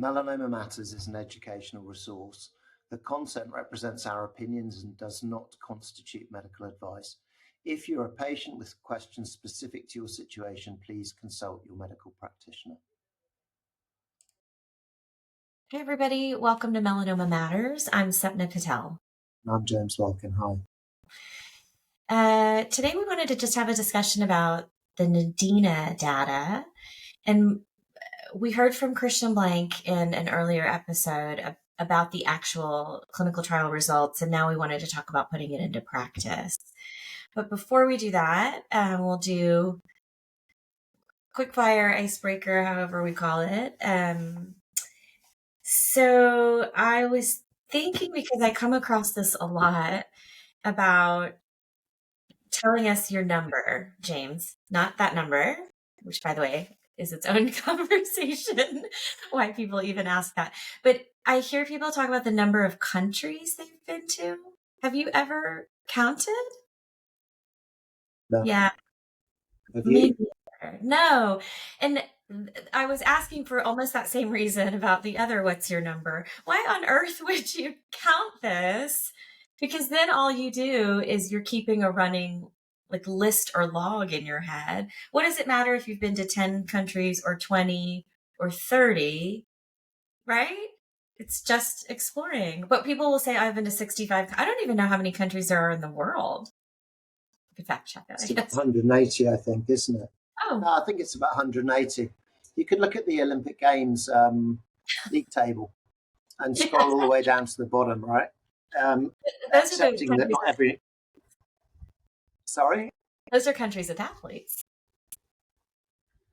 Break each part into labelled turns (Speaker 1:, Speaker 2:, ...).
Speaker 1: Melanoma Matters is an educational resource. The content represents our opinions and does not constitute medical advice. If you're a patient with questions specific to your situation, please consult your medical practitioner.
Speaker 2: Hey everybody, welcome to Melanoma Matters. I'm Sapna Patel.
Speaker 1: I'm James Larkin. Hi.
Speaker 2: Today we wanted to just have a discussion about the Nadina data. And we heard from Christian Blank in an earlier episode about the actual clinical trial results, and now we wanted to talk about putting it into practice. But before we do that, we'll do quickfire, icebreaker, however we call it. So I was thinking, because I come across this a lot, about telling us your number, James, not that number, which, by the way, is its own conversation, why people even ask that. But I hear people talk about the number of countries they've been to. Have you ever counted?
Speaker 1: No.
Speaker 2: Yeah.
Speaker 1: Have
Speaker 2: Me
Speaker 1: you?
Speaker 2: neither. No. And I was asking for almost that same reason about the other what's your number. Why on earth would you count this? Because then all you do is you're keeping a running like list or log in your head. What does it matter if you've been to 10 countries or 20 or 30, right? It's just exploring. But people will say, I've been to 65. I don't even know how many countries there are in the world. You could fact check that, I
Speaker 1: It's
Speaker 2: guess.
Speaker 1: 180, I think, isn't it?
Speaker 2: Oh,
Speaker 1: No, I think it's about 180. You could look at the Olympic Games league table and scroll all the way down to the bottom, right?
Speaker 2: those are the
Speaker 1: Accepting that
Speaker 2: countries.
Speaker 1: not every... Sorry?
Speaker 2: Those are countries with athletes.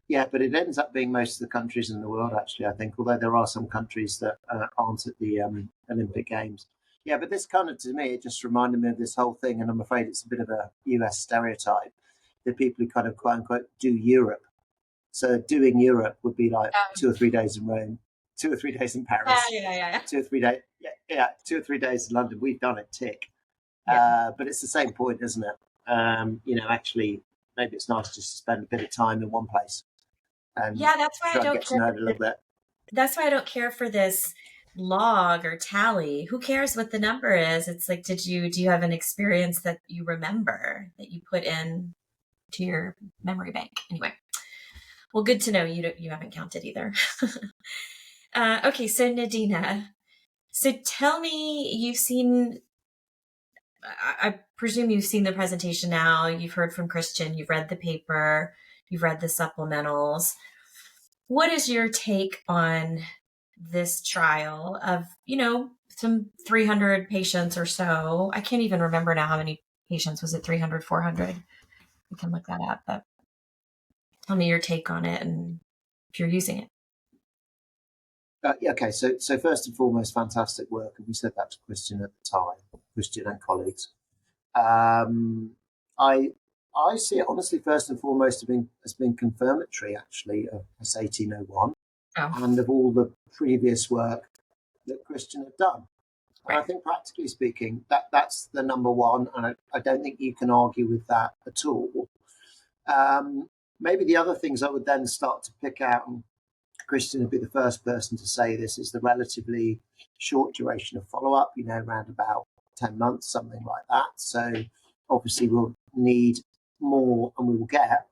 Speaker 1: Yeah, but it ends up being most of the countries in the world, actually, I think, although there are some countries that aren't at the Olympic Games. Yeah, but this kind of, to me, it just reminded me of this whole thing, and I'm afraid it's a bit of a US stereotype, the people who kind of, quote unquote, do Europe. So doing Europe would be like 2 or 3 days in Rome, 2 or 3 days in Paris,
Speaker 2: Yeah.
Speaker 1: 2 or 3 days, 2 or 3 days in London. We've done it, tick.
Speaker 2: Yeah.
Speaker 1: But it's the same point, isn't it? Actually, maybe it's nice just to spend a bit of time in one place. And
Speaker 2: Yeah, that's why I
Speaker 1: try and
Speaker 2: don't
Speaker 1: get to know
Speaker 2: care.
Speaker 1: it a little bit.
Speaker 2: That's why I don't care for this log or tally. Who cares what the number is? It's like, do you have an experience that you remember that you put in to your memory bank? Anyway, well, good to know you haven't counted either. Okay, so Nadina, so tell me, I presume you've seen the presentation now. You've heard from Christian. You've read the paper. You've read the supplementals. What is your take on this trial of, some 300 patients or so? I can't even remember now how many patients. Was it 300, 400? We can look that up, but tell me your take on it and if you're using it.
Speaker 1: Okay, so first and foremost, fantastic work, and we said that to Christian at the time, Christian and colleagues. I see it honestly first and foremost as being confirmatory, actually, of S1801 and of all the previous work that Christian had done. And I think, practically speaking, that's the number one, and I don't think you can argue with that at all. Maybe the other things I would then start to pick out, and Christian would be the first person to say this, is the relatively short duration of follow-up, around about 10 months, something like that. So obviously we'll need more, and we will get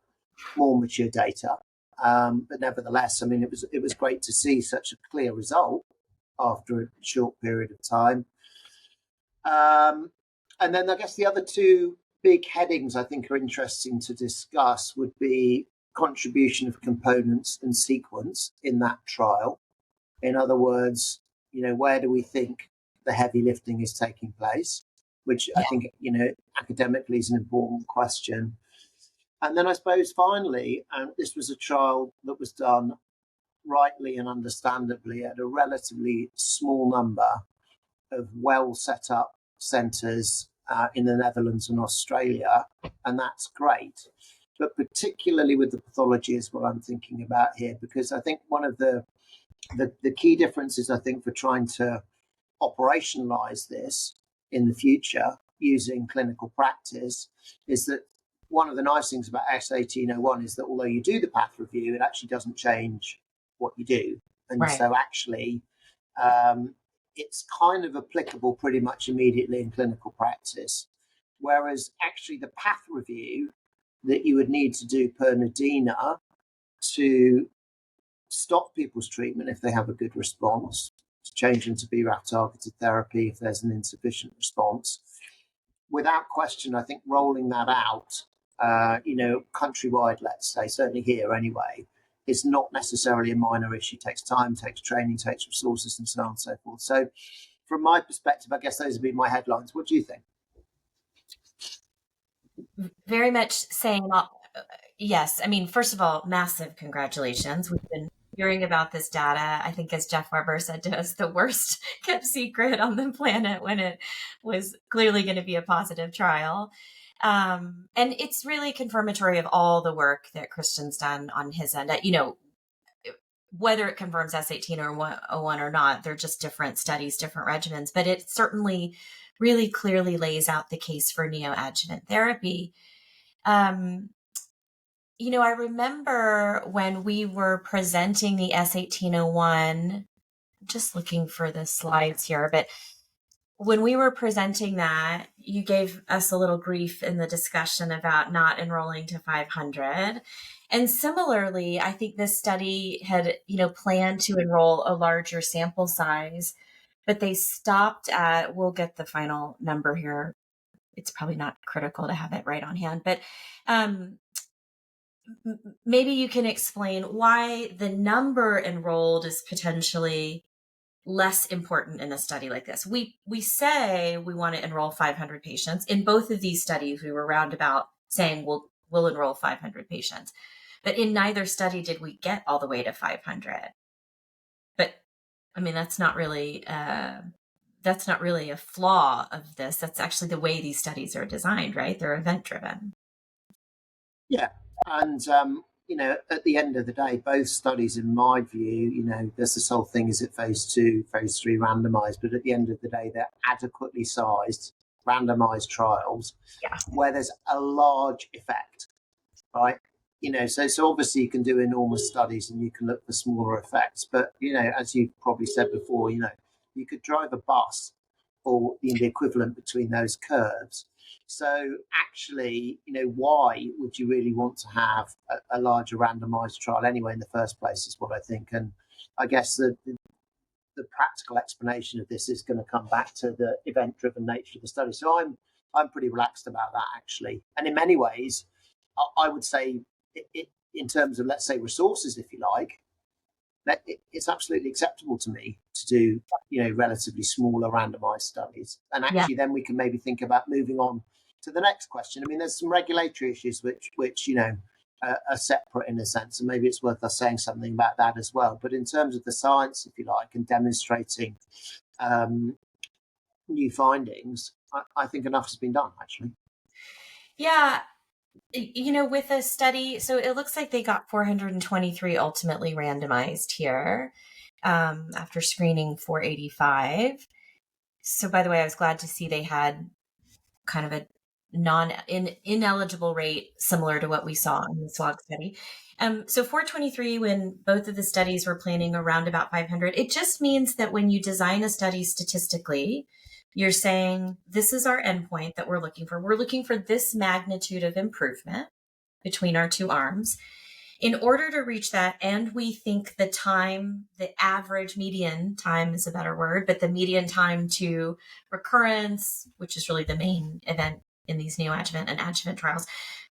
Speaker 1: more mature data. But nevertheless, I mean, it was great to see such a clear result after a short period of time. And then I guess the other two big headings I think are interesting to discuss would be contribution of components and sequence in that trial. In other words, where do we think the heavy lifting is taking place, which I think, academically is an important question. And then I suppose finally, this was a trial that was done rightly and understandably at a relatively small number of well set up centres in the Netherlands and Australia, and that's great. But particularly with the pathology is what I'm thinking about here, because I think one of the key differences, I think, for trying to operationalize this in the future using clinical practice is that one of the nice things about S1801 is that although you do the path review, it actually doesn't change what you do. And
Speaker 2: Right.
Speaker 1: so actually, it's kind of applicable pretty much immediately in clinical practice. Whereas actually the path review that you would need to do per Nadina to stop people's treatment if they have a good response, to change them to BRAF targeted therapy if there's an insufficient response. Without question, I think rolling that out, countrywide, let's say, certainly here anyway, is not necessarily a minor issue. It takes time, takes training, takes resources, and so on and so forth. So from my perspective, I guess those would be my headlines. What do you think?
Speaker 2: Very much saying, yes. I mean, first of all, massive congratulations. We've been hearing about this data, I think, as Jeff Weber said to us, the worst kept secret on the planet when it was clearly going to be a positive trial. And it's really confirmatory of all the work that Christian's done on his end. Whether it confirms S18 or 101 or not, they're just different studies, different regimens, but it certainly really clearly lays out the case for neoadjuvant therapy. I remember when we were presenting the S1801, just looking for the slides here, but when we were presenting that, you gave us a little grief in the discussion about not enrolling to 500. And similarly, I think this study had, planned to enroll a larger sample size, but they stopped at, we'll get the final number here. It's probably not critical to have it right on hand, but maybe you can explain why the number enrolled is potentially less important in a study like this. We say we want to enroll 500 patients. In both of these studies, we were roundabout saying we'll enroll 500 patients. But in neither study did we get all the way to 500. But I mean, that's not really a flaw of this. That's actually the way these studies are designed, right? They're event driven.
Speaker 1: Yeah. And, at the end of the day, both studies, in my view, there's this whole thing, is it phase 2, phase 3 randomized? But at the end of the day, they're adequately sized, randomized trials where there's a large effect, right? So obviously you can do enormous studies and you can look for smaller effects. But, as you probably said before, you could drive a bus or the equivalent between those curves. So actually, why would you really want to have a larger randomized trial anyway in the first place is what I think. And I guess the practical explanation of this is going to come back to the event-driven nature of the study. So I'm pretty relaxed about that, actually. And in many ways, I would say it in terms of, let's say, resources, if you like, that it's absolutely acceptable to me to do, relatively smaller randomized studies. And actually then we can maybe think about moving on to the next question. I mean, there's some regulatory issues which are separate in a sense, and maybe it's worth us saying something about that as well. But in terms of the science, if you like, and demonstrating new findings, I think enough has been done, actually.
Speaker 2: Yeah. With a study, so it looks like they got 423 ultimately randomized here after screening 485. So by the way, I was glad to see they had kind of a ineligible rate similar to what we saw in the SWOG study. So 423, when both of the studies were planning around about 500, it just means that when you design a study statistically, you're saying, this is our endpoint that we're looking for. We're looking for this magnitude of improvement between our two arms. In order to reach that, and we think the average median time is a better word, but the median time to recurrence, which is really the main event in these neoadjuvant and adjuvant trials,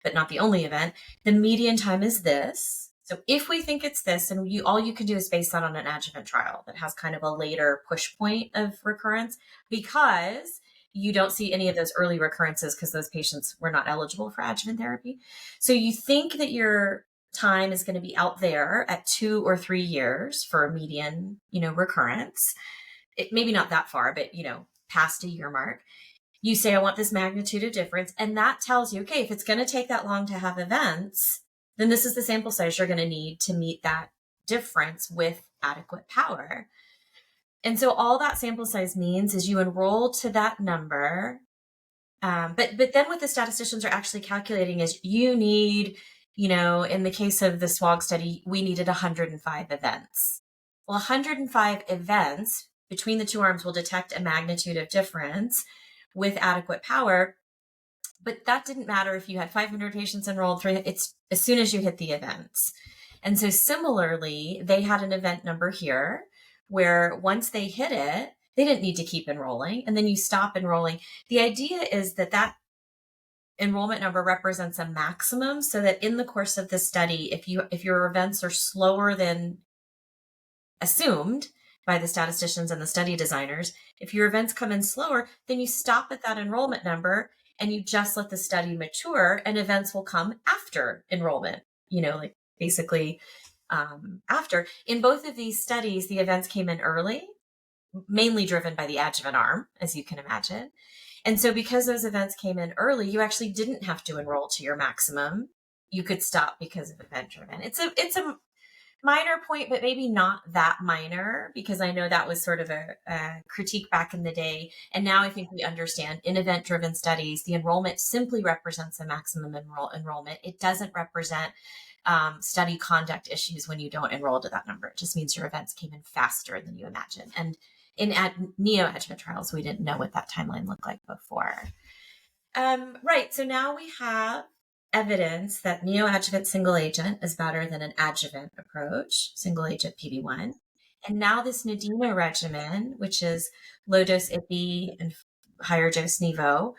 Speaker 2: but not the only event, the median time is this. So if we think it's this, and all you can do is base that on an adjuvant trial that has kind of a later push point of recurrence, because you don't see any of those early recurrences because those patients were not eligible for adjuvant therapy. So you think that your time is going to be out there at 2 or 3 years for a median, recurrence. Maybe not that far, but, past a year mark. You say, I want this magnitude of difference. And that tells you, okay, if it's going to take that long to have events, then this is the sample size you're going to need to meet that difference with adequate power. And so all that sample size means is you enroll to that number. But then what the statisticians are actually calculating is you need, in the case of the SWOG study, we needed 105 events. Well, 105 events between the two arms will detect a magnitude of difference with adequate power. But that didn't matter if you had 500 patients enrolled. It's as soon as you hit the events. And so similarly, they had an event number here where once they hit it, they didn't need to keep enrolling. And then you stop enrolling. The idea is that that enrollment number represents a maximum, so that in the course of the study, if your events are slower than assumed by the statisticians and the study designers, if your events come in slower, then you stop at that enrollment number and you just let the study mature, and events will come after enrollment, like basically after. In both of these studies, the events came in early, mainly driven by the adjuvant arm, as you can imagine. And so because those events came in early, you actually didn't have to enroll to your maximum. You could stop because of event driven. It's a minor point, but maybe not that minor, because I know that was sort of a critique back in the day. And now I think we understand in event driven studies, the enrollment simply represents a maximum enrollment. It doesn't represent study conduct issues when you don't enroll to that number. It just means your events came in faster than you imagined. And in neoadjuvant trials, we didn't know what that timeline looked like before. Right. So now we have evidence that neoadjuvant single agent is better than an adjuvant approach, single agent PD-1. And now this Nadina regimen, which is low dose IPI and higher dose Nivo,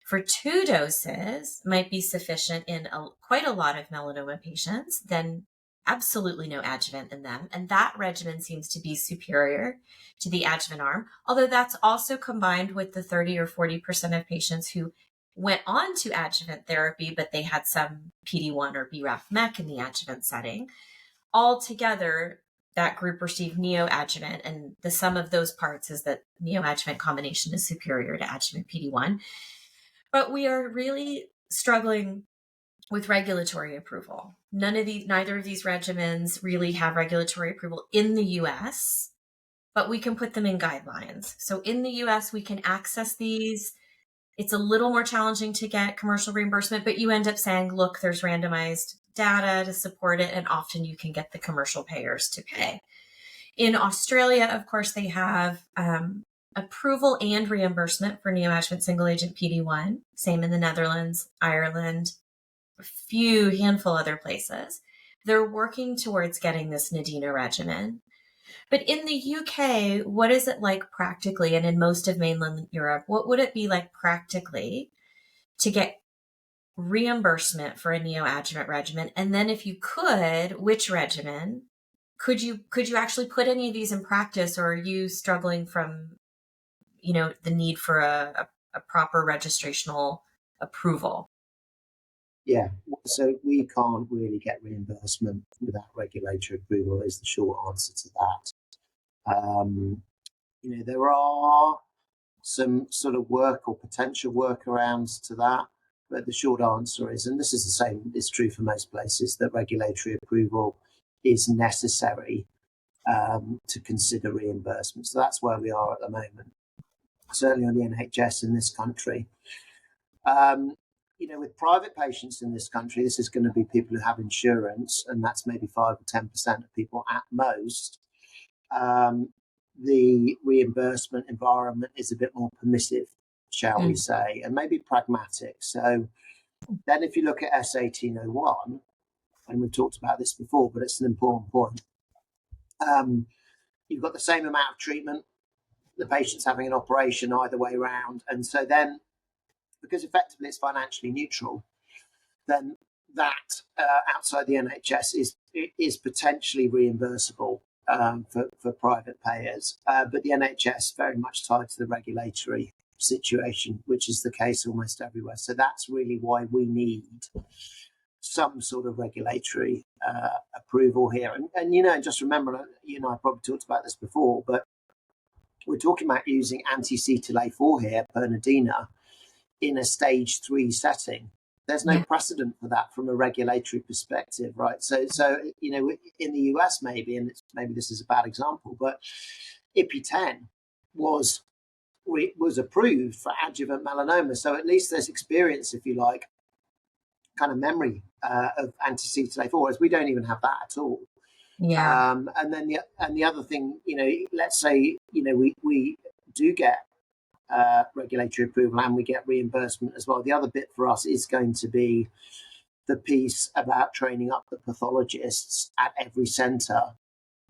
Speaker 2: for 2 doses might be sufficient in quite a lot of melanoma patients, then absolutely no adjuvant in them. And that regimen seems to be superior to the adjuvant arm, although that's also combined with the 30 or 40% of patients who went on to adjuvant therapy, but they had some PD-1 or BRAF/MEK in the adjuvant setting. Altogether, that group received neoadjuvant, and the sum of those parts is that neoadjuvant combination is superior to adjuvant PD-1. But we are really struggling with regulatory approval. Neither of these regimens really have regulatory approval in the US, but we can put them in guidelines. So in the US, we can access these. It's a little more challenging to get commercial reimbursement, but you end up saying, look, there's randomized data to support it, and often you can get the commercial payers to pay. In Australia, of course, they have approval and reimbursement for neoadjuvant single agent PD-1. Same in the Netherlands, Ireland, a handful other places. They're working towards getting this Nadina regimen. But in the UK, what is it like practically? And in most of mainland Europe, what would it be like practically to get reimbursement for a neoadjuvant regimen? And then if you could, which regimen? Could you actually put any of these in practice, or are you struggling from, the need for a proper registrational approval?
Speaker 1: Yeah, so we can't really get reimbursement without regulatory approval is the short answer to that. There are some sort of work or potential workarounds to that, but the short answer is, and this is the same, it's true for most places, that regulatory approval is necessary to consider reimbursement. So that's where we are at the moment, certainly on the NHS in this country. With private patients in this country, this is going to be people who have insurance, and that's maybe 5 or 10% of people at most. The reimbursement environment is a bit more permissive, shall we say, and maybe pragmatic. So then if you look at S1801, and we've talked about this before, but it's an important point, you've got the same amount of treatment, the patient's having an operation either way around, and so then, because effectively it's financially neutral, then that outside the NHS is potentially reimbursable for private payers. But the NHS very much tied to the regulatory situation, which is the case almost everywhere. So that's really why we need some sort of regulatory approval here. And just remember, I probably talked about this before, but we're talking about using anti-CTLA-4 here, per Nadina, in a stage 3 setting. There's no precedent for that from a regulatory perspective, right? So in the US maybe, and maybe this is a bad example, but IPI-10 was approved for adjuvant melanoma. So at least there's experience, if you like, kind of memory of anti-CTLA-4, as we don't even have that at all.
Speaker 2: Yeah.
Speaker 1: And then the other thing, let's say, we do get regulatory approval and we get reimbursement as well. The other bit for us is going to be the piece about training up the pathologists at every centre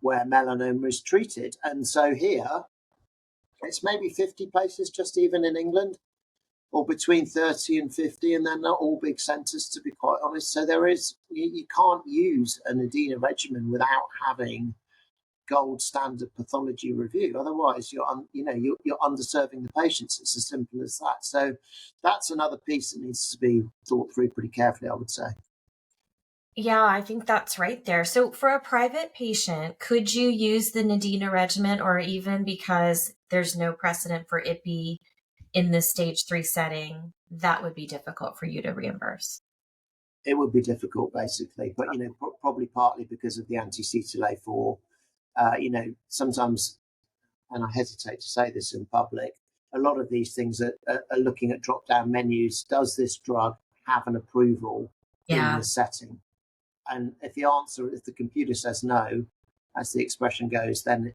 Speaker 1: where melanoma is treated. And so here, it's maybe 50 places just even in England, or between 30 and 50, and they're not all big centres, to be quite honest. So you can't use a Nadina regimen without having gold standard pathology review. Otherwise, you're underserving the patients. It's as simple as that. So that's another piece that needs to be thought through pretty carefully, I would say.
Speaker 2: Yeah, I think that's right there. So for a private patient, could you use the Nadina regimen, or even because there's no precedent for IPI in this stage 3 setting, that would be difficult for you to reimburse?
Speaker 1: It would be difficult, basically, but probably partly because of the anti-CTLA-4. Sometimes, and I hesitate to say this in public, a lot of these things are looking at drop-down menus. Does this drug have an approval in the setting? And if the computer says no, as the expression goes, then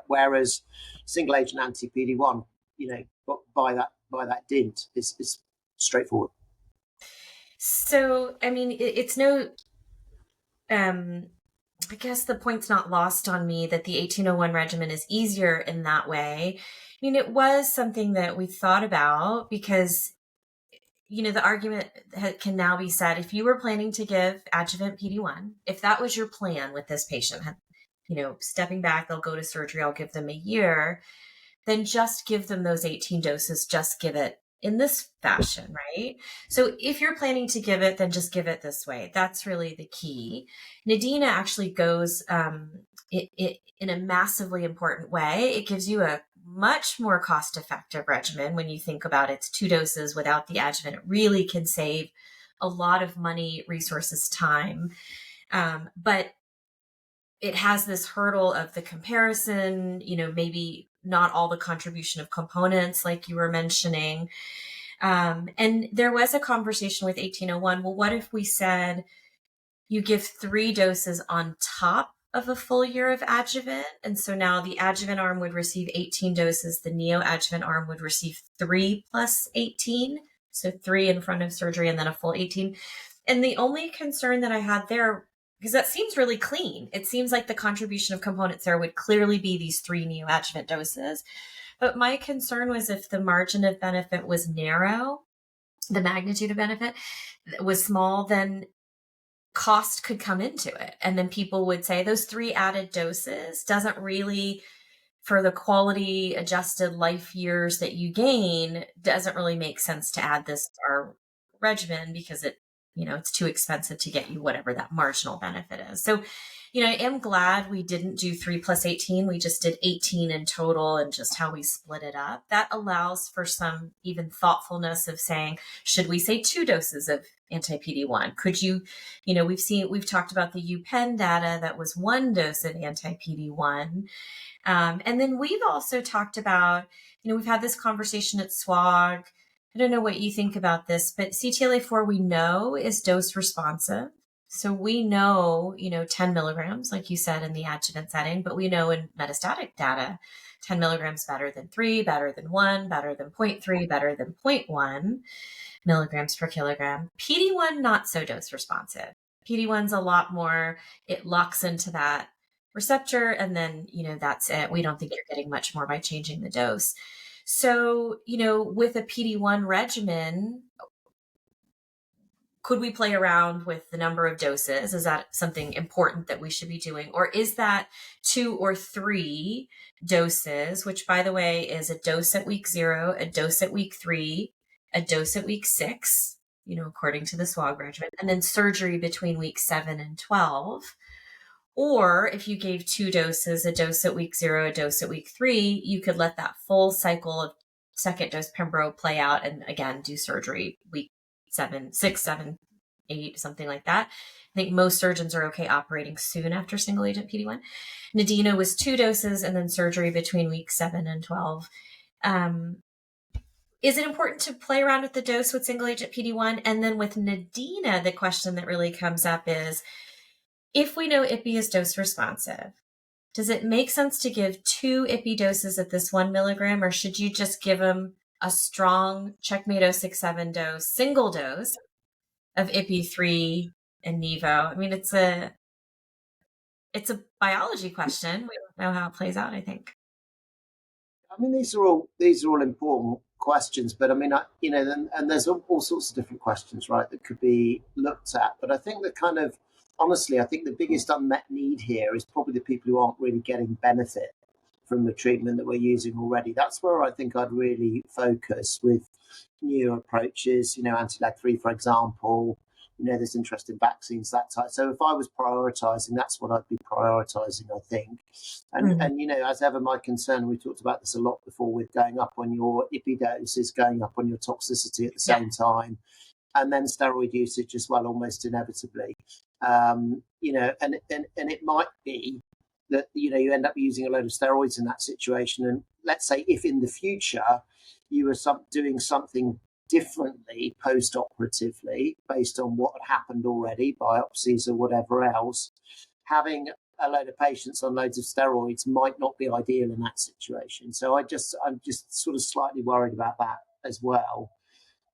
Speaker 1: whereas single agent anti-PD-1, by that dint is straightforward.
Speaker 2: So, I mean, it's no, I guess the point's not lost on me that the 1801 regimen is easier in that way. I mean, it was something that we thought about because, the argument can now be said, if you were planning to give adjuvant PD-1, if that was your plan with this patient, stepping back, they'll go to surgery, I'll give them a year, then just give them those 18 doses, just give it in this fashion, right? So if you're planning to give it, then just give it this way. That's really the key. Nadina actually goes in a massively important way. It gives you a much more cost-effective regimen when you think about it's 2 doses without the adjuvant. It really can save a lot of money, resources, time. But it has this hurdle of the comparison, maybe not all the contribution of components like you were mentioning. And there was a conversation with 1801. Well, what if we said you give 3 doses on top of a full year of adjuvant? And so now the adjuvant arm would receive 18 doses. The neoadjuvant arm would receive 3 plus 18. So 3 in front of surgery and then a full 18. And the only concern that I had there, because that seems really clean. It seems like the contribution of components there would clearly be these 3 neoadjuvant doses. But my concern was if the margin of benefit was narrow, the magnitude of benefit was small, then cost could come into it. And then people would say those 3 added doses doesn't really, for the quality adjusted life years that you gain, doesn't really make sense to add this to our regimen because it's too expensive to get you whatever that marginal benefit is. So, I am glad we didn't do 3 plus 18. We just did 18 in total and just how we split it up. That allows for some even thoughtfulness of saying, should we say 2 doses of anti-PD-1? Could you, we've talked about the UPenn data that was 1 dose of anti-PD-1. And then we've also talked about, we've had this conversation at SWOG. I don't know what you think about this, but CTLA-4 we know is dose responsive. So we know, 10 milligrams, like you said, in the adjuvant setting, but we know in metastatic data, 10 milligrams better than 3, better than 1, better than 0.3, better than 0.1 milligrams per kilogram. PD-1, not so dose responsive. PD-1's a lot more, it locks into that receptor, and then, that's it. We don't think you're getting much more by changing the dose. So, with a PD-1 regimen, could we play around with the number of doses? Is that something important that we should be doing? Or is that 2 or 3 doses, which, by the way, is a dose at week 0, a dose at week 3, a dose at week 6, according to the SWOG regimen, and then surgery between week 7 and 12. Or if you gave 2 doses, a dose at week 0, a dose at week 3, you could let that full cycle of second dose pembro play out and again do surgery week 7, 6, 7, 8, something like that. I think most surgeons are okay operating soon after single agent PD-1. Nadina was 2 doses and then surgery between week 7 and 12. Is it important to play around with the dose with single agent PD-1? And then with Nadina, the question that really comes up is, if we know IPI is dose responsive, does it make sense to give 2 IPI doses at this 1 milligram, or should you just give them a strong Checkmate 067 dose, single dose of IPI3 and Nevo? I mean, it's a biology question. We don't know how it plays out, I think.
Speaker 1: I mean, these are all important questions, but I mean, and there's all sorts of different questions, right, that could be looked at. But I think that kind of, honestly, I think the biggest unmet need here is probably the people who aren't really getting benefit from the treatment that we're using already. That's where I think I'd really focus with new approaches, anti-LAG3, for example. There's interest in vaccines, that type. So if I was prioritizing, that's what I'd be prioritizing, I think. And as ever, my concern, we talked about this a lot before, with going up on your IPI dose is going up on your toxicity at the same time, and then steroid usage as well, almost inevitably. And it might be that, you end up using a load of steroids in that situation. And let's say if in the future you were doing something differently post-operatively based on what had happened already, biopsies or whatever else, having a load of patients on loads of steroids might not be ideal in that situation. So I'm just sort of slightly worried about that as well.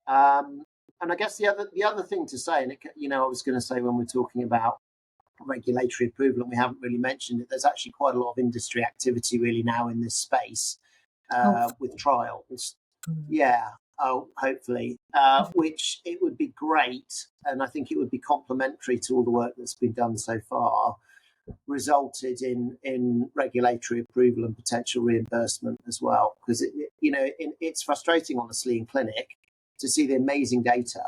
Speaker 1: And I guess the other thing to say, and I was going to say, when we're talking about regulatory approval, and we haven't really mentioned it, there's actually quite a lot of industry activity really now in this space with trials. Yeah. Oh, hopefully, which it would be great, and I think it would be complementary to all the work that's been done so far, resulted in regulatory approval and potential reimbursement as well. Because it's frustrating, honestly, in clinic to see the amazing data,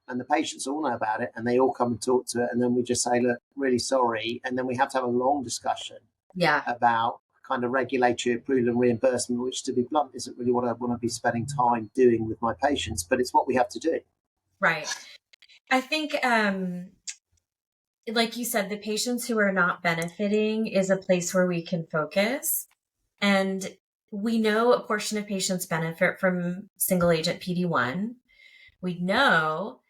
Speaker 1: and the patients all know about it, and they all come and talk to it, and then we just say, look, really sorry, and then we have to have a long discussion about kind of regulatory approval and reimbursement, which, to be blunt, isn't really what I want to be spending time doing with my patients, but it's what we have to do.
Speaker 2: Right. I think, like you said, the patients who are not benefiting is a place where we can focus. And we know a portion of patients benefit from single agent PD-1. We know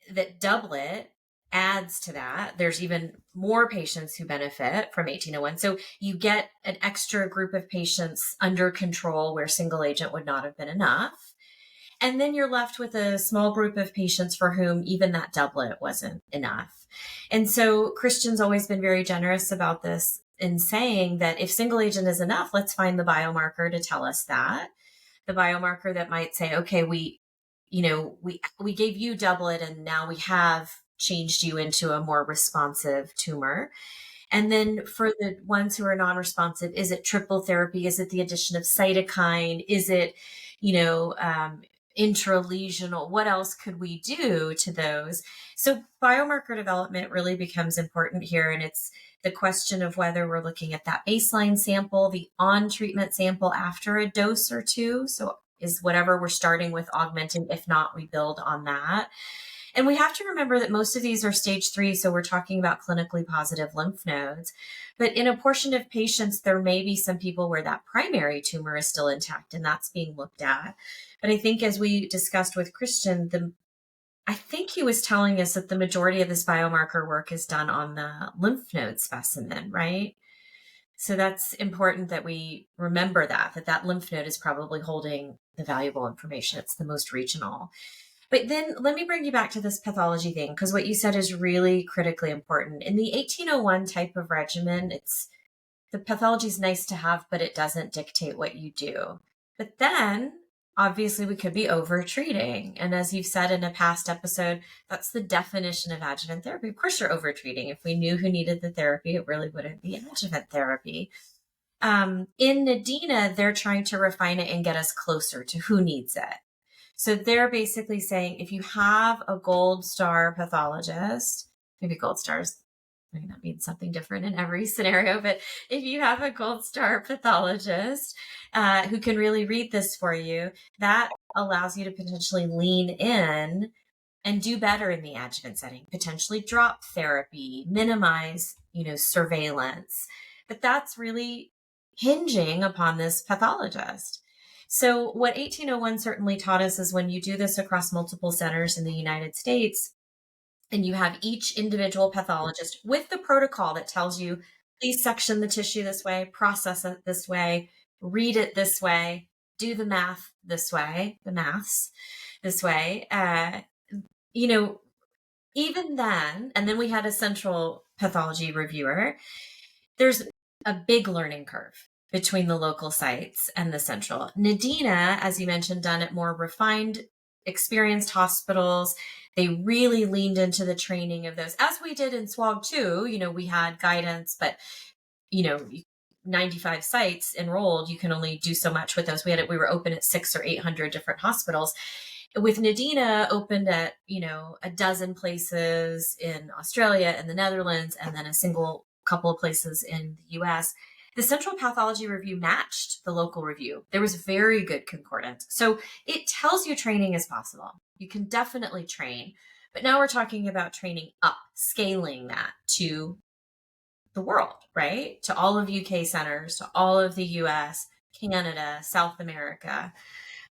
Speaker 2: that doublet adds to that. There's even more patients who benefit from 1801. So you get an extra group of patients under control where single agent would not have been enough. And then you're left with a small group of patients for whom even that doublet wasn't enough. And so Christian's always been very generous about this in saying that if single agent is enough, let's find the biomarker to tell us that. The biomarker that might say, okay, we gave you doublet and now we have changed you into a more responsive tumor. And then for the ones who are non-responsive, is it triple therapy? Is it the addition of cytokine? Is it, intralesional? What else could we do to those? So biomarker development really becomes important here. And it's the question of whether we're looking at that baseline sample, the on-treatment sample after a dose or two. So is whatever we're starting with augmenting? If not, we build on that. And we have to remember that most of these are stage 3. So we're talking about clinically positive lymph nodes. But in a portion of patients, there may be some people where that primary tumor is still intact, and that's being looked at. But I think, as we discussed with Christian, I think he was telling us that the majority of this biomarker work is done on the lymph node specimen, right? So that's important that we remember that lymph node is probably holding the valuable information. It's the most regional. But then let me bring you back to this pathology thing, because what you said is really critically important. In the 1801 type of regimen, the pathology is nice to have, but it doesn't dictate what you do. But then obviously we could be over treating. And as you've said in a past episode, that's the definition of adjuvant therapy. Of course you're over treating. If we knew who needed the therapy, it really wouldn't be adjuvant therapy. In Nadina, they're trying to refine it and get us closer to who needs it. So they're basically saying, if you have a gold star pathologist, maybe gold stars, I mean, that means something different in every scenario, but if you have a gold star pathologist who can really read this for you, that allows you to potentially lean in and do better in the adjuvant setting, potentially drop therapy, minimize, surveillance. But that's really hinging upon this pathologist. So what 1801 certainly taught us is when you do this across multiple centers in the United States, and you have each individual pathologist with the protocol that tells you, please section the tissue this way, process it this way, read it this way, do the math this way, the maths this way. You know, even then, and then we had a central pathology reviewer, there's a big learning curve between the local sites and the central. Nadina, as you mentioned, done at more refined, experienced hospitals. They really leaned into the training of those, as we did in SWOG too. You know, we had guidance, but, you know, 95 sites enrolled, you can only do so much with those. We were open at 600 or 800 different hospitals. With Nadina, opened at, you know, a dozen places in Australia and the Netherlands, and then a single couple of places in the US. The central pathology review matched the local review. There was very good concordance. So it tells you training is possible. You can definitely train. But now we're talking about training up, scaling that to the world, right? To all of UK centers, to all of the US, Canada, South America,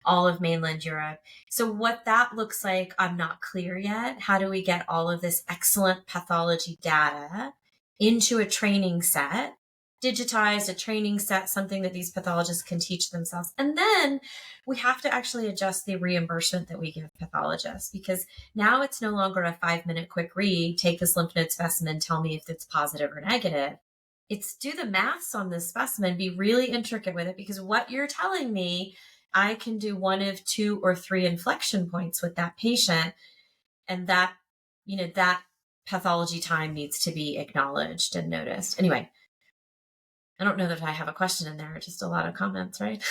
Speaker 2: all of mainland Europe. So what that looks like, I'm not clear yet. How do we get all of this excellent pathology data into a training set, digitized, a training set, something that these pathologists can teach themselves? And then we have to actually adjust the reimbursement that we give pathologists, because now it's no longer a 5-minute quick read, take this lymph node specimen, tell me if it's positive or negative. It's do the maths on this specimen, be really intricate with it, because what you're telling me, I can do one of 2 or 3 inflection points with that patient. And that, you know, that pathology time needs to be acknowledged and noticed. Anyway, I don't know that I have a question in there, just a lot of comments, right?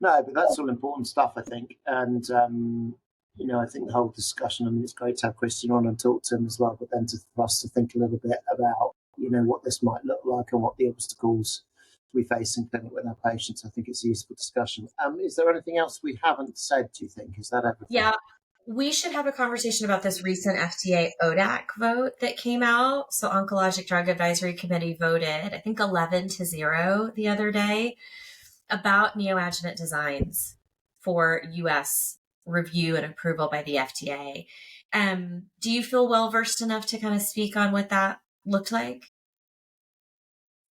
Speaker 1: No, but that's all important stuff, I think. And, you know, I think the whole discussion, I mean, it's great to have Christian on and talk to him as well, but then for us to think a little bit about, you know, what this might look like and what the obstacles we face in clinic with our patients. I think it's a useful discussion. Is there anything else we haven't said, do you think? Is that everything?
Speaker 2: Yeah, we should have a conversation about this recent FDA ODAC vote that came out. So Oncologic Drug Advisory Committee voted, I think 11-0 the other day, about neoadjuvant designs for US review and approval by the FDA. Do you feel well versed enough to kind of speak on what that looked like?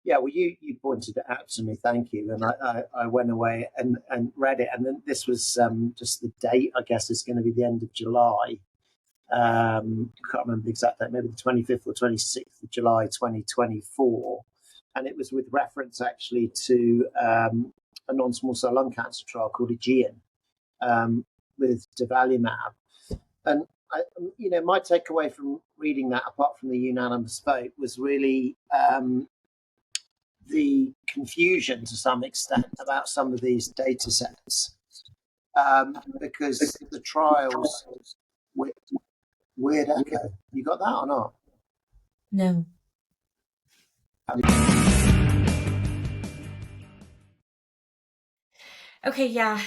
Speaker 1: Yeah, well, you pointed it out to me, thank you. And I went away and read it. And then this was just the date, I guess, is going to be the end of July. I can't remember the exact date, maybe the 25th or 26th of July, 2024. And it was with reference actually to a non-small cell lung cancer trial called AEGEAN with durvalumab. And, you know, my takeaway from reading that, apart from the unanimous vote, was really the confusion to some extent about some of these data sets, because the trials, weird echo. You got that or not?
Speaker 2: No. Okay, yeah.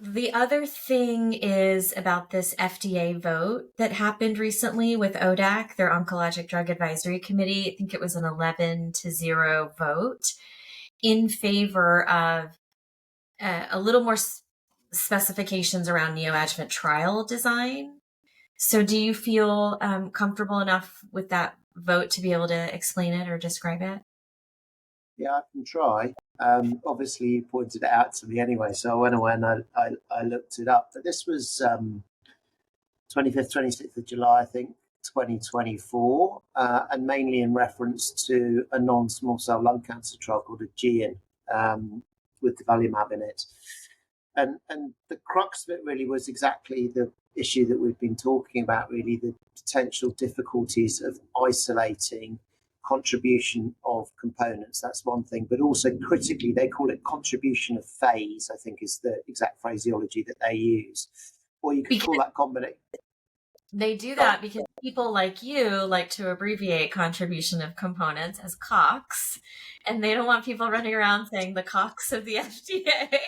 Speaker 2: The other thing is about this FDA vote that happened recently with ODAC, their Oncologic Drug Advisory Committee. I think it was an 11-0 vote in favor of a little more specifications around neoadjuvant trial design. So do you feel comfortable enough with that vote to be able to explain it or describe it?
Speaker 1: Yeah, I can try. Obviously, you pointed it out to me anyway, so I went away and I looked it up. But this was 25th, 26th of July, I think, 2024, and mainly in reference to a non-small cell lung cancer trial called AEGEAN with durvalumab in it. And the crux of it really was exactly the issue that we've been talking about, really, the potential difficulties of isolating contribution of components. That's one thing, but also critically, they call it contribution of phase, I think is the exact phraseology that they use. Or you could call that combination.
Speaker 2: They do that because people like you like to abbreviate contribution of components as COX, and they don't want people running around saying the COX of the FDA.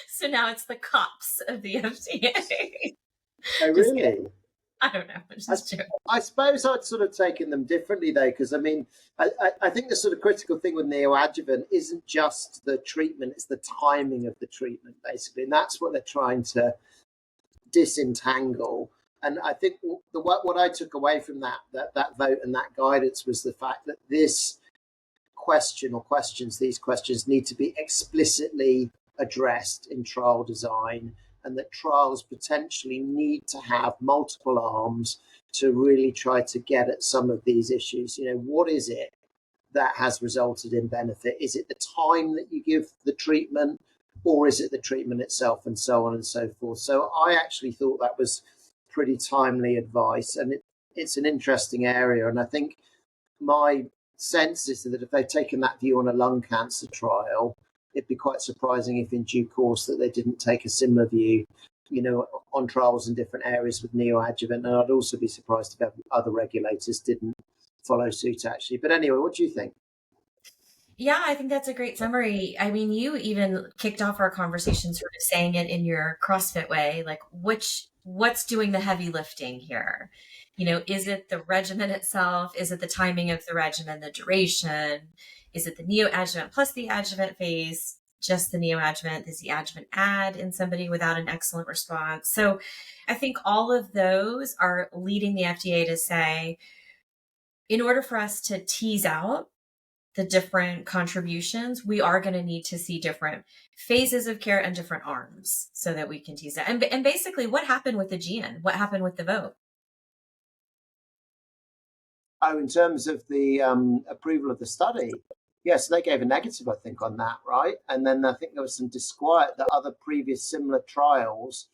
Speaker 2: So now it's the COPS of the FDA.
Speaker 1: Oh, really?
Speaker 2: I don't know. It's just true.
Speaker 1: I suppose I'd sort of taken them differently, though, because I mean, I think the sort of critical thing with neoadjuvant isn't just the treatment, it's the timing of the treatment, basically. And that's what they're trying to disentangle. And I think what I took away from that vote and that guidance was the fact that this question or questions, these questions need to be explicitly addressed in trial design, and that trials potentially need to have multiple arms to really try to get at some of these issues. You know, what is it that has resulted in benefit? Is it the time that you give the treatment, or is it the treatment itself, and so on and so forth? So I actually thought that was pretty timely advice, and it's an interesting area. And I think my sense is that if they've taken that view on a lung cancer trial, it'd be quite surprising if in due course that they didn't take a similar view, you know, on trials in different areas with neoadjuvant. And I'd also be surprised if other regulators didn't follow suit, actually. But anyway, what do you think?
Speaker 2: Yeah, I think that's a great summary. I mean, you even kicked off our conversation sort of saying it in your CrossFit way, like what's doing the heavy lifting here? You know, is it the regimen itself? Is it the timing of the regimen, the duration? Is it the neoadjuvant plus the adjuvant phase? Just the neoadjuvant? Does the adjuvant add in somebody without an excellent response? So I think all of those are leading the FDA to say, in order for us to tease out the different contributions, we are going to need to see different phases of care and different arms so that we can tease that. And basically, what happened with AEGEAN? What happened with the vote?
Speaker 1: Oh, in terms of the approval of the study, yes, they gave a negative, I think, on that, right? And then I think there was some disquiet that other previous similar trials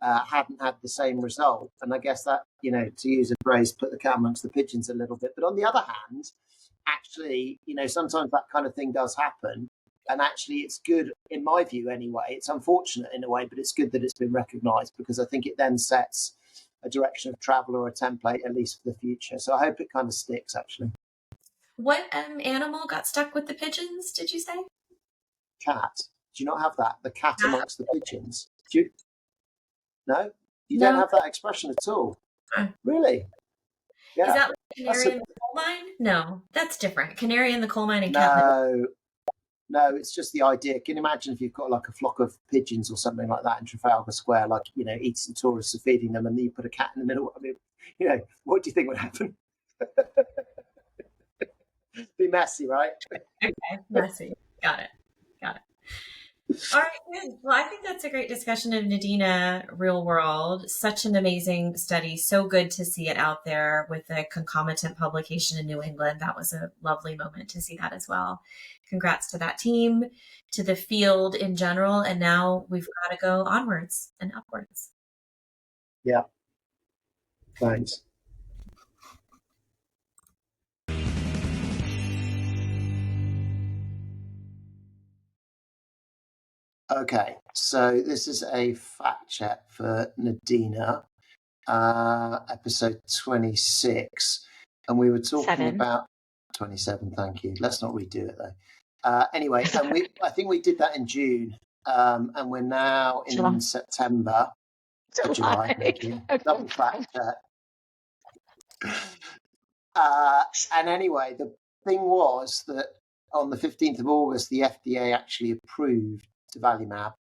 Speaker 1: hadn't had the same result. And I guess that, you know, to use a phrase, put the cat amongst the pigeons a little bit. But on the other hand, actually, you know, sometimes that kind of thing does happen. And actually, it's good, in my view anyway. It's unfortunate in a way, but it's good that it's been recognised, because I think it then sets a direction of travel or a template, at least for the future. So I hope it kind of sticks, actually.
Speaker 2: What animal got stuck with the pigeons, did you say?
Speaker 1: Cat. Do you not have that? The cat amongst the pigeons. Do you? No? You
Speaker 2: No.
Speaker 1: don't have that expression at all? Really? Yeah.
Speaker 2: Is that like canary in the coal mine? No, that's different. Canary in the coal mine and cat.
Speaker 1: No, it's just the idea. Can you imagine if you've got like a flock of pigeons or something like that in Trafalgar Square, like, you know, eating tourists are feeding them, and then you put a cat in the middle? I mean, you know, what do you think would happen? Be messy, right?
Speaker 2: Okay, messy. Got it. All right, good. Well, I think that's a great discussion of Nadina real world. Such an amazing study. So good to see it out there with a concomitant publication in New England. That was a lovely moment to see that as well. Congrats to that team, to the field in general. And now we've got to go onwards and upwards.
Speaker 1: Yeah. Thanks. Okay, so this is a fact check for Nadina, episode 26, and we were talking about 27. Thank you. Let's not redo it though. Anyway, and I think we did that in June, and we're now in September. July. Thank you. Double fact check. And anyway, the thing was that on the 15th of August, the FDA actually approved durvalumab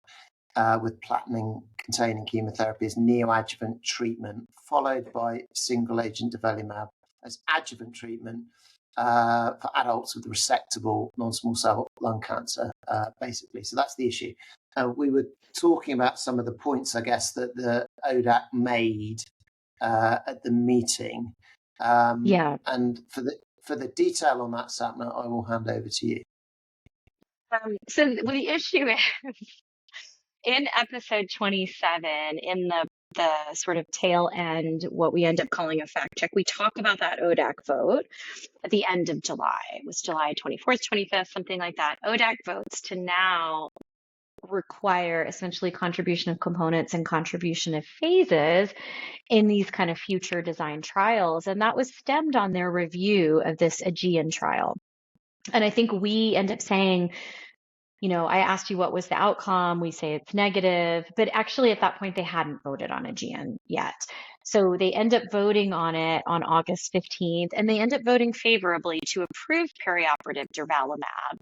Speaker 1: with platinum-containing chemotherapy as neoadjuvant treatment, followed by single-agent durvalumab as adjuvant treatment for adults with resectable non-small cell lung cancer, basically. So that's the issue. We were talking about some of the points, I guess, that the ODAC made at the meeting. And for the detail on that, Sapna, I will hand over to you.
Speaker 3: So the issue is, in episode 27, in the sort of tail end, what we end up calling a fact check, we talk about that ODAC vote at the end of July. It was July 24th, 25th, something like that. ODAC votes to now require essentially contribution of components and contribution of phases in these kind of future design trials. And that was stemmed on their review of this AEGEAN trial. And I think we end up saying, you know, I asked you what was the outcome. We say it's negative, but actually at that point they hadn't voted on AEGEAN yet. So they end up voting on it on August 15th, and they end up voting favorably to approve perioperative durvalumab.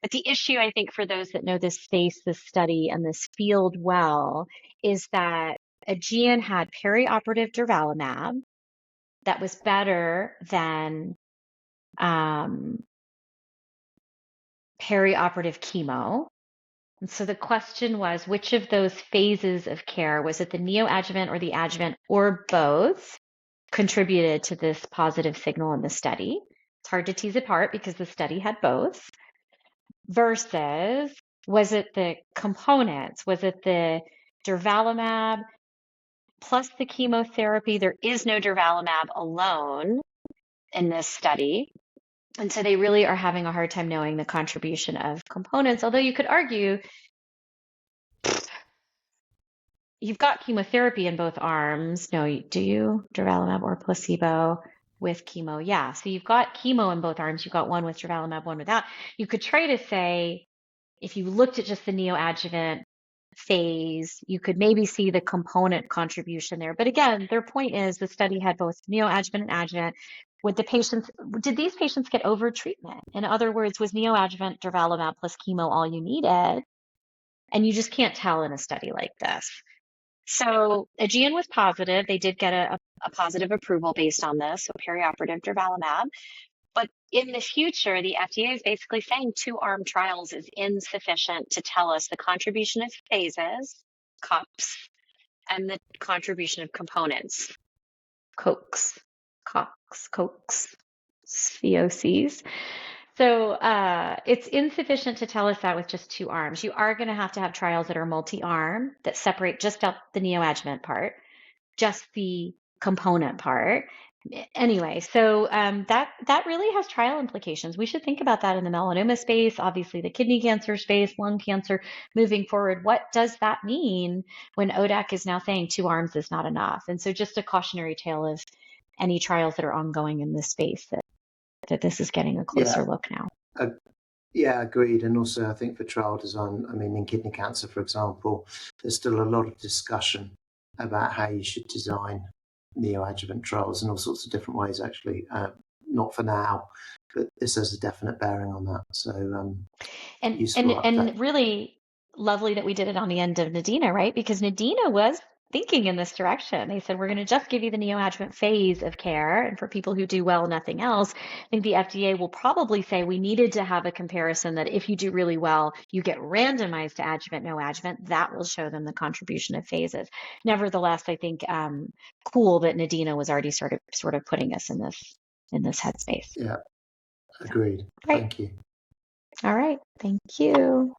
Speaker 3: But the issue, I think, for those that know this space, this study, and this field well, is that AEGEAN had perioperative durvalumab that was better than perioperative chemo. And so the question was, which of those phases of care, was it the neoadjuvant or the adjuvant or both, contributed to this positive signal in the study? It's hard to tease apart because the study had both. Versus, was it the components? Was it the durvalumab plus the chemotherapy? There is no durvalumab alone in this study. And so they really are having a hard time knowing the contribution of components, although you could argue you've got chemotherapy in both arms. No, do you? Durvalumab or placebo with chemo? Yeah. So you've got chemo in both arms. You've got one with durvalumab, one without. You could try to say, if you looked at just the neoadjuvant phase, you could maybe see the component contribution there. But again, their point is the study had both neoadjuvant and adjuvant. Did these patients get over treatment? In other words, was neoadjuvant durvalumab plus chemo all you needed? And you just can't tell in a study like this. So AEGEAN was positive. They did get a positive approval based on this, so perioperative durvalumab. But in the future, the FDA is basically saying 2-arm trials is insufficient to tell us the contribution of phases, COPs, and the contribution of components, COCs, COCs. So it's insufficient to tell us that with just 2 arms. You are going to have trials that are multi-arm, that separate just out the neoadjuvant part, just the component part. Anyway, so that really has trial implications. We should think about that in the melanoma space, obviously the kidney cancer space, lung cancer, moving forward. What does that mean when ODAC is now saying 2 arms is not enough? And so just a cautionary tale of any trials that are ongoing in this space, that this is getting a closer look now.
Speaker 1: Yeah, agreed. And also I think for trial design, I mean, in kidney cancer, for example, there's still a lot of discussion about how you should design neoadjuvant trials in all sorts of different ways, actually. Not for now, but this has a definite bearing on that. So,
Speaker 3: and really lovely that we did it on the end of Nadina, right? Because Nadina was thinking in this direction. They said, we're going to just give you the neoadjuvant phase of care. And for people who do well, nothing else. I think the FDA will probably say we needed to have a comparison that if you do really well, you get randomized to adjuvant, no adjuvant. That will show them the contribution of phases. Nevertheless, I think cool that Nadina was already sort of putting us in this headspace.
Speaker 1: Yeah, agreed.
Speaker 3: Right.
Speaker 1: Thank you.
Speaker 3: All right. Thank you.